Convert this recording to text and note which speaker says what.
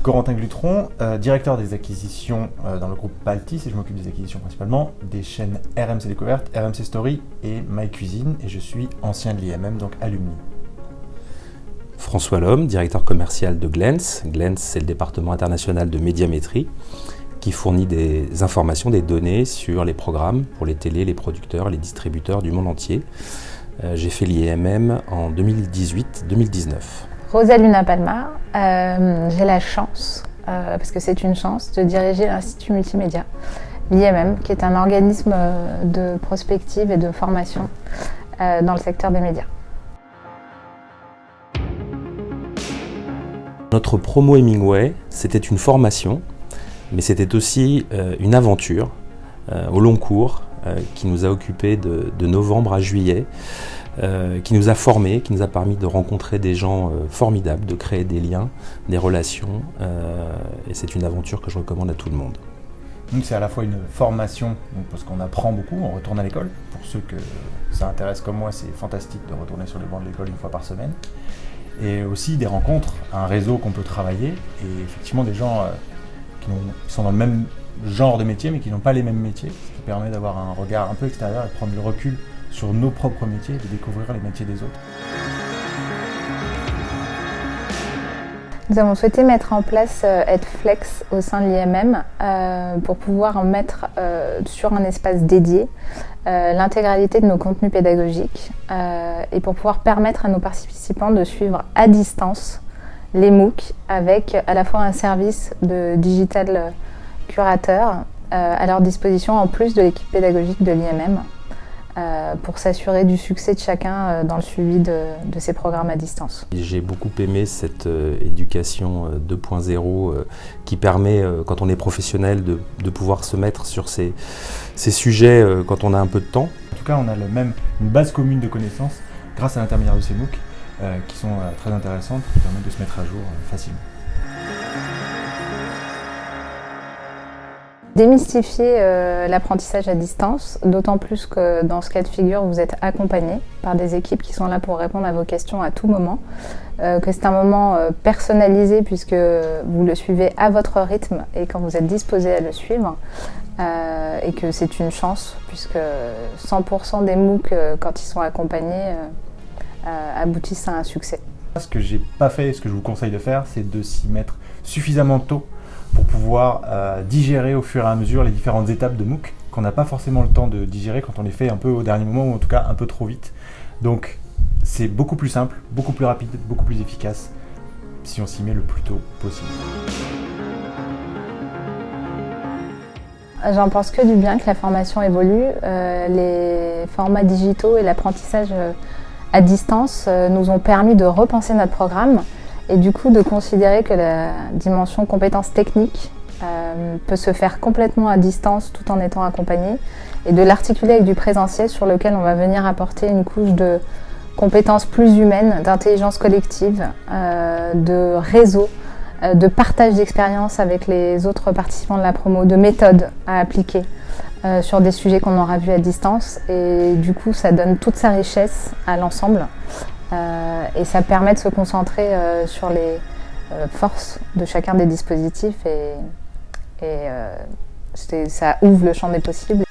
Speaker 1: Corentin Glutron, directeur des acquisitions dans le groupe Baltis, et je m'occupe des acquisitions principalement des chaînes RMC Découverte, RMC Story et My Cuisine, et je suis ancien de l'IMM, donc alumni.
Speaker 2: François Lhomme, directeur commercial de Glens. Glens, c'est le département international de médiamétrie qui fournit des informations, des données sur les programmes pour les télés, les producteurs, les distributeurs du monde entier. J'ai fait l'IMM en 2018-2019.
Speaker 3: Rosaluna Palma, j'ai la chance, parce que c'est une chance, de diriger l'Institut Multimédia, l'IMM, qui est un organisme de prospective et de formation dans le secteur des médias.
Speaker 2: Notre promo Hemingway, c'était une formation, mais c'était aussi une aventure au long cours qui nous a occupés de novembre à juillet, qui nous a formés, qui nous a permis de rencontrer des gens formidables, de créer des liens, des relations, et c'est une aventure que je recommande à tout le monde.
Speaker 1: Donc c'est à la fois une formation, donc parce qu'on apprend beaucoup, on retourne à l'école. Pour ceux que ça intéresse comme moi, c'est fantastique de retourner sur les bancs de l'école une fois par semaine. Et aussi des rencontres, un réseau qu'on peut travailler, et effectivement des gens qui sont dans le même genre de métier, mais qui n'ont pas les mêmes métiers, ce qui permet d'avoir un regard un peu extérieur et de prendre le recul sur nos propres métiers et de découvrir les métiers des autres.
Speaker 3: Nous avons souhaité mettre en place EdFlex au sein de l'IMM pour pouvoir mettre sur un espace dédié l'intégralité de nos contenus pédagogiques et pour pouvoir permettre à nos participants de suivre à distance les MOOC avec à la fois un service de digital curateur à leur disposition en plus de l'équipe pédagogique de l'IMM pour s'assurer du succès de chacun dans le suivi de ces programmes à distance.
Speaker 2: J'ai beaucoup aimé cette éducation 2.0 qui permet, quand on est professionnel, de pouvoir se mettre sur ces sujets quand on a un peu de temps.
Speaker 1: En tout cas, on a une base commune de connaissances grâce à l'intermédiaire de ces MOOC qui sont très intéressantes, qui permettent de se mettre à jour facilement.
Speaker 3: Démystifier l'apprentissage à distance, d'autant plus que dans ce cas de figure, vous êtes accompagné par des équipes qui sont là pour répondre à vos questions à tout moment, que c'est un moment personnalisé puisque vous le suivez à votre rythme et quand vous êtes disposé à le suivre, et que c'est une chance puisque 100% des MOOC, quand ils sont accompagnés, aboutissent à un succès.
Speaker 1: Ce que j'ai pas fait et ce que je vous conseille de faire, c'est de s'y mettre suffisamment tôt pour pouvoir digérer au fur et à mesure les différentes étapes de MOOC qu'on n'a pas forcément le temps de digérer quand on les fait un peu au dernier moment ou en tout cas un peu trop vite. Donc c'est beaucoup plus simple, beaucoup plus rapide, beaucoup plus efficace si on s'y met le plus tôt possible.
Speaker 3: J'en pense que du bien que la formation évolue. Les formats digitaux et l'apprentissage à distance nous ont permis de repenser notre programme et du coup de considérer que la dimension compétences techniques peut se faire complètement à distance tout en étant accompagné et de l'articuler avec du présentiel sur lequel on va venir apporter une couche de compétences plus humaines, d'intelligence collective, de réseau, de partage d'expériences avec les autres participants de la promo, de méthodes à appliquer sur des sujets qu'on aura vus à distance et du coup ça donne toute sa richesse à l'ensemble et ça permet de se concentrer sur les forces de chacun des dispositifs et ça ouvre le champ des possibles.